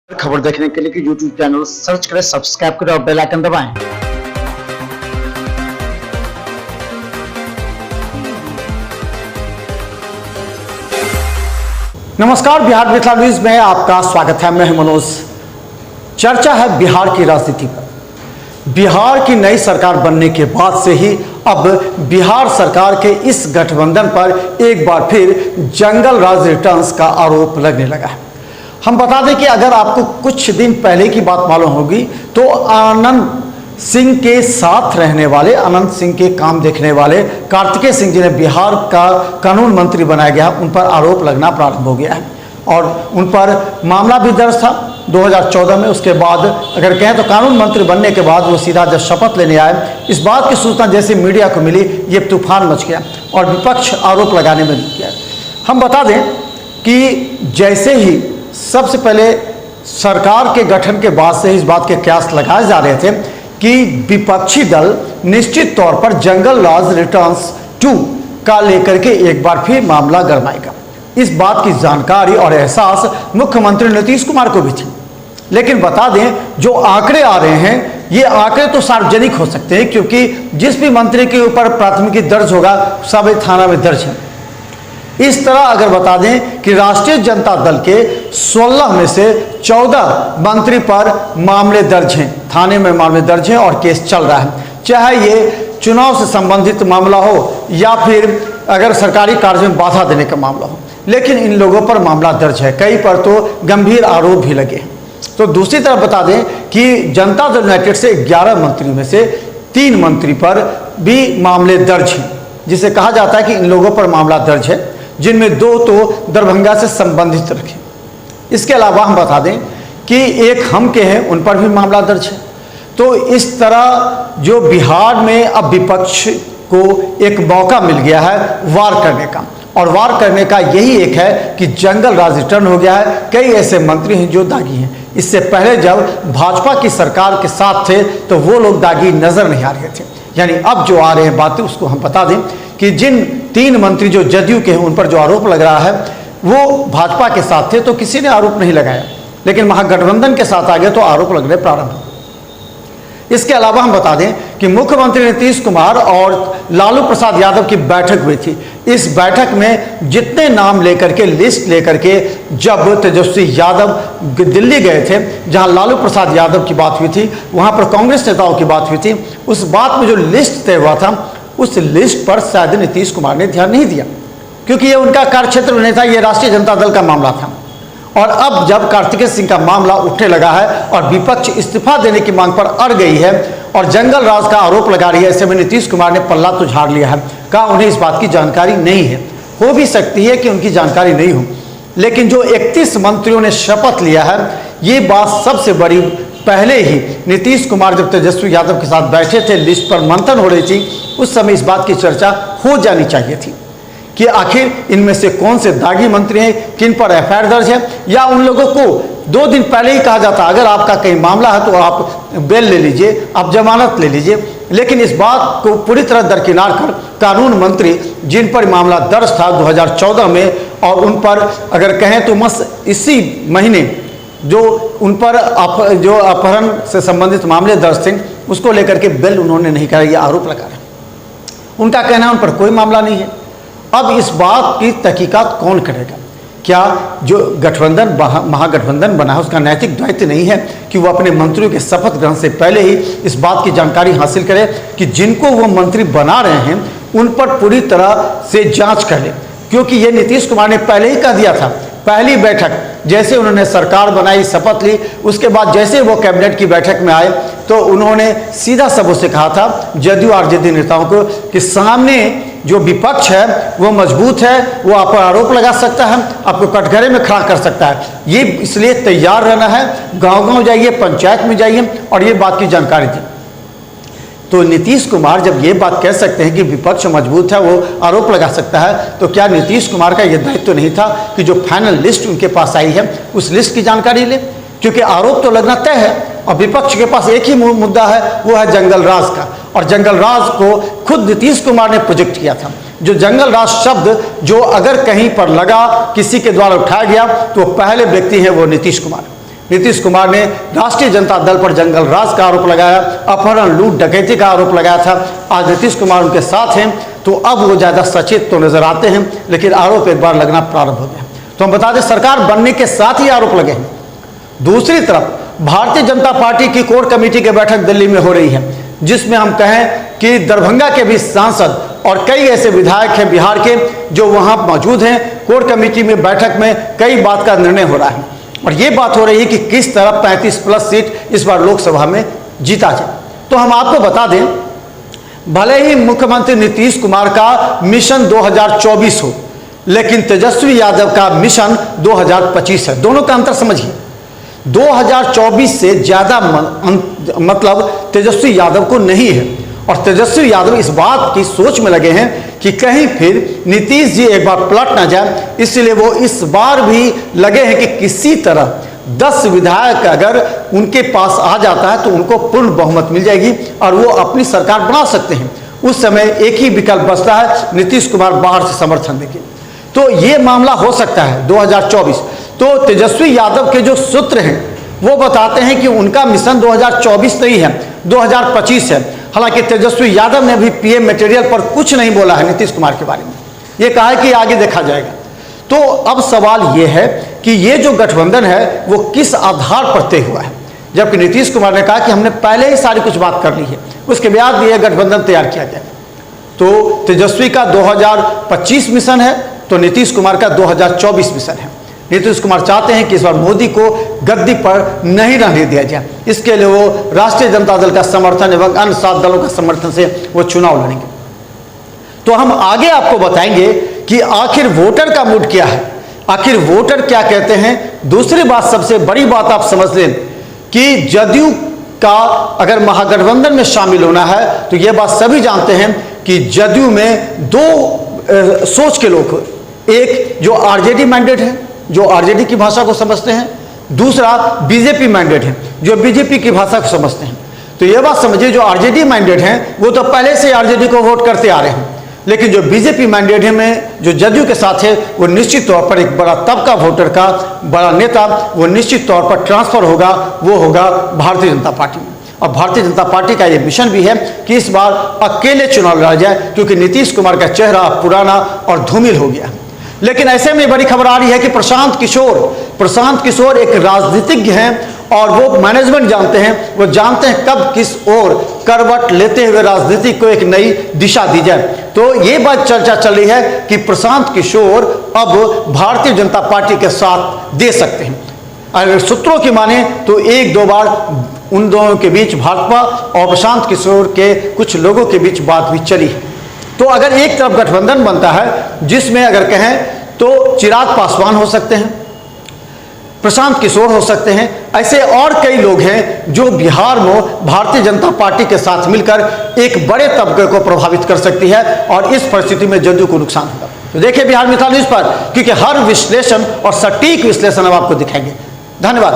खबर देखने के लिए यूट्यूब चैनल सर्च करें, सब्सक्राइब करें और बेल आइकन दबाएं। नमस्कार, बिहार मिथिला न्यूज में आपका स्वागत है। मैं मनोज। चर्चा है बिहार की राजनीति पर। बिहार की नई सरकार बनने के बाद से ही अब बिहार सरकार के इस गठबंधन पर एक बार फिर जंगल राज रिटर्न्स का आरोप लगने लगा है। हम बता दें कि अगर आपको कुछ दिन पहले की बात मालूम होगी तो आनंद सिंह के साथ रहने वाले, अनंत सिंह के काम देखने वाले कार्तिकेय सिंह जिन्हें बिहार का कानून मंत्री बनाया गया, उन पर आरोप लगना प्रारंभ हो गया है और उन पर मामला भी दर्ज था 2014 में। उसके बाद अगर कहें तो कानून मंत्री बनने के बाद वो सीधा जब शपथ लेने आए, इस बात की सूचना जैसे मीडिया को मिली, ये तूफान मच गया और विपक्ष आरोप लगाने में लग गया। हम बता दें कि जैसे ही सबसे पहले सरकार के गठन के बाद से इस बात के कयास लगाए जा रहे थे कि विपक्षी दल निश्चित तौर पर जंगल राज रिटर्न्स 2 का लेकर के एक बार फिर मामला गरमाएगा। इस बात की जानकारी और एहसास मुख्यमंत्री नीतीश कुमार को भी थी, लेकिन बता दें जो आंकड़े आ रहे हैं, ये आंकड़े तो सार्वजनिक हो सकते हैं क्योंकि जिस भी मंत्री के ऊपर प्राथमिकी दर्ज होगा सब थाना में दर्ज है। इस तरह अगर बता दें कि राष्ट्रीय जनता दल के 16 में से 14 मंत्री पर मामले दर्ज हैं, थाने में मामले दर्ज हैं और केस चल रहा है, चाहे ये चुनाव से संबंधित मामला हो या फिर अगर सरकारी कार्य में बाधा देने का मामला हो, लेकिन इन लोगों पर मामला दर्ज है। कई पर तो गंभीर आरोप भी लगे हैं। तो दूसरी तरफ बता दें कि जनता दल यूनाइटेड से 11 मंत्री में से 3 मंत्री पर भी मामले दर्ज हैं, जिसे कहा जाता है कि इन लोगों पर मामला दर्ज है, जिनमें 2 तो दरभंगा से संबंधित रखे। इसके अलावा हम बता दें कि एक हम के हैं, उन पर भी मामला दर्ज है। तो इस तरह जो बिहार में अब विपक्ष को एक मौका मिल गया है वार करने का, और वार करने का यही एक है कि जंगल राज रिटर्न हो गया है। कई ऐसे मंत्री हैं जो दागी हैं। इससे पहले जब भाजपा की सरकार के साथ थे तो वो लोग दागी नजर नहीं आ रहे थे, यानी अब जो आ रहे हैं बातें उसको हम बता दें कि जिन 3 मंत्री जो जदयू के हैं उन पर जो आरोप लग रहा है वो भाजपा के साथ थे तो किसी ने आरोप नहीं लगाया, लेकिन महागठबंधन के साथ आ गए तो आरोप लगने प्रारंभ हुए। इसके अलावा हम बता दें कि मुख्यमंत्री नीतीश कुमार और लालू प्रसाद यादव की बैठक हुई थी। इस बैठक में जितने नाम लेकर के, लिस्ट लेकर के जब तेजस्वी यादव दिल्ली गए थे, जहां लालू प्रसाद यादव की बात हुई थी, वहां पर कांग्रेस नेताओं की बात हुई थी, उस बात में जो लिस्ट तय हुआ था उस लिस्ट पर शायद नीतीश कुमार ने ध्यान नहीं दिया क्योंकि ये उनका कार्यक्षेत्र नहीं था, ये राष्ट्रीय जनता दल का मामला था। और अब जब कार्तिकेय सिंह का मामला उठने लगा है और विपक्ष इस्तीफा देने की मांग पर अड़ गई है और जंगल राज का आरोप लगा रही है, ऐसे में नीतीश कुमार ने पल्ला तो झाड़ लिया है। कहा उन्हें इस बात की जानकारी नहीं है। हो भी सकती है कि उनकी जानकारी नहीं हो, लेकिन जो 31 मंत्रियों ने शपथ लिया है, ये बात सबसे बड़ी। पहले ही नीतीश कुमार जब तेजस्वी यादव के साथ बैठे थे, लिस्ट पर मंथन हो रही थी, उस समय इस बात की चर्चा हो जानी चाहिए थी कि आखिर इनमें से कौन से दागी मंत्री हैं, किन पर एफआईआर दर्ज है, या उन लोगों को 2 दिन पहले ही कहा जाता अगर आपका कहीं मामला है तो आप बेल ले लीजिए, आप जमानत ले लीजिए। लेकिन इस बात को पूरी तरह दरकिनार कर कानून मंत्री जिन पर मामला दर्ज था 2014 में, और उन पर अगर कहें तो बस इसी महीने जो उन पर जो अपहरण से संबंधित मामले दर्ज थे, उसको लेकर के बेल उन्होंने नहीं करा, ये आरोप लगा रहे। उनका कहना है उन पर कोई मामला नहीं है। अब इस बात की तहकीकात कौन करेगा? क्या जो गठबंधन महागठबंधन बना है उसका नैतिक दायित्व नहीं है कि वो अपने मंत्रियों के शपथ ग्रहण से पहले ही इस बात की जानकारी हासिल करे कि जिनको वो मंत्री बना रहे हैं उन पर पूरी तरह से जांच कर ले? क्योंकि ये नीतीश कुमार ने पहले ही कह दिया था, पहली बैठक जैसे उन्होंने सरकार बनाई, शपथ ली, उसके बाद जैसे वो कैबिनेट की बैठक में आए तो उन्होंने सीधा सबों से कहा था, जदयू आरजेडी नेताओं को, कि सामने जो विपक्ष है वो मजबूत है, वो आप पर आरोप लगा सकता है, आपको कटघरे में खड़ा कर सकता है। ये इसलिए तैयार रहना है, गांव-गांव जाइए, पंचायत में जाइए और ये बात की जानकारी दी। तो नीतीश कुमार जब ये बात कह सकते हैं कि विपक्ष मजबूत है, वो आरोप लगा सकता है, तो क्या नीतीश कुमार का ये दायित्व नहीं था कि जो फाइनल लिस्ट उनके पास आई है उस लिस्ट की जानकारी ले? क्योंकि आरोप तो लगना तय है और विपक्ष के पास एक ही मुद्दा है, वो है जंगल राज का, और जंगल राज को खुद नीतीश कुमार ने प्रोजेक्ट किया था। जो जंगल राज शब्द जो अगर कहीं पर लगा, किसी के द्वारा उठाया गया, तो पहले व्यक्ति है वो नीतीश कुमार। नीतीश कुमार ने राष्ट्रीय जनता दल पर जंगल राज का आरोप लगाया, अपहरण, लूट, डकैती का आरोप लगाया था। आज नीतीश कुमार उनके साथ हैं तो अब वो ज़्यादा सचेत तो नजर आते हैं, लेकिन आरोप एक बार लगना प्रारंभ हो गया। तो हम बता दें, सरकार बनने के साथ ही आरोप लगे हैं। दूसरी तरफ भारतीय जनता पार्टी की कोर कमेटी की बैठक दिल्ली में हो रही है, जिसमें हम कहें कि दरभंगा के भी सांसद और कई ऐसे विधायक हैं बिहार के जो वहां मौजूद हैं। कोर कमेटी में बैठक में कई बात का निर्णय हो रहा है और ये बात हो रही है कि किस तरह 35+ सीट इस बार लोकसभा में जीता जाए। तो हम आपको बता दें, भले ही मुख्यमंत्री नीतीश कुमार का मिशन 2024 हो, लेकिन तेजस्वी यादव का मिशन 2025 है। दोनों का अंतर समझिए। 2024 से ज्यादा मतलब तेजस्वी यादव को नहीं है और तेजस्वी यादव इस बात की सोच में लगे हैं कि कहीं फिर नीतीश जी एक बार पलट ना जाए, इसलिए वो इस बार भी लगे हैं कि किसी तरह 10 विधायक अगर उनके पास आ जाता है तो उनको पूर्ण बहुमत मिल जाएगी और वो अपनी सरकार बना सकते हैं। उस समय एक ही विकल्प बचता है, नीतीश कुमार बाहर से समर्थन देंगे। तो ये मामला हो सकता है 2024। तो तेजस्वी यादव के जो सूत्र हैं वो बताते हैं कि उनका मिशन 2024 नहीं है, 2025 है। हालांकि तेजस्वी यादव ने भी पीएम मटेरियल पर कुछ नहीं बोला है नीतीश कुमार के बारे में, ये कहा है कि आगे देखा जाएगा। तो अब सवाल ये है कि ये जो गठबंधन है वो किस आधार पर तय हुआ है, जबकि नीतीश कुमार ने कहा कि हमने पहले ही सारी कुछ बात कर ली है, उसके बाद ये गठबंधन तैयार किया गया। तो तेजस्वी का 2025 मिशन है तो नीतीश कुमार का 2024 मिशन है। नीतीश कुमार चाहते हैं कि इस बार मोदी को गद्दी पर नहीं रहने दिया जाए, इसके लिए वो राष्ट्रीय जनता दल का समर्थन एवं अन्य 7 दलों का समर्थन से वो चुनाव लड़ेंगे। तो हम आगे आपको बताएंगे कि आखिर वोटर का मूड क्या है, आखिर वोटर क्या कहते हैं। दूसरी बात, सबसे बड़ी बात आप समझ लें कि जदयू का अगर महागठबंधन में शामिल होना है तो यह बात सभी जानते हैं कि जदयू में 2 सोच के लोग, एक जो आरजेडी मैंडेट है जो आरजेडी की भाषा को समझते हैं, दूसरा बीजेपी मैंडेट है जो बीजेपी की भाषा को समझते हैं। तो यह बात समझिए, जो आरजेडी मैंडेट हैं वो तो पहले से आरजेडी को वोट करते आ रहे हैं, लेकिन जो बीजेपी मैंडेट है में जो जदयू के साथ है वो निश्चित तौर पर एक बड़ा तबका वोटर का बड़ा नेता वो निश्चित तौर पर ट्रांसफर होगा, वो होगा भारतीय जनता पार्टी में। और भारतीय जनता पार्टी का ये मिशन भी है कि इस बार अकेले चुनाव लड़ा जाए, क्योंकि नीतीश कुमार का चेहरा पुराना और धूमिल हो गया। लेकिन ऐसे में बड़ी खबर आ रही है कि प्रशांत किशोर एक राजनीतिज्ञ हैं और वो मैनेजमेंट जानते हैं, वो जानते हैं कब किस ओर करवट लेते हुए राजनीति को एक नई दिशा दी जाए। तो ये बात चर्चा चल रही है कि प्रशांत किशोर अब भारतीय जनता पार्टी के साथ दे सकते हैं। अगर सूत्रों की माने तो 1-2 बार उन दोनों के बीच भाजपा और प्रशांत किशोर के कुछ लोगों के बीच बात भी चली है। तो अगर एक तरफ गठबंधन बनता है जिसमें अगर कहें तो चिराग पासवान हो सकते हैं, प्रशांत किशोर हो सकते हैं, ऐसे और कई लोग हैं जो बिहार में भारतीय जनता पार्टी के साथ मिलकर एक बड़े तबके को प्रभावित कर सकती है और इस परिस्थिति में जदयू को नुकसान होगा। तो देखिए बिहार मिसाल न्यूज़ पर, क्योंकि हर विश्लेषण और सटीक विश्लेषण हम आपको दिखाएंगे। धन्यवाद।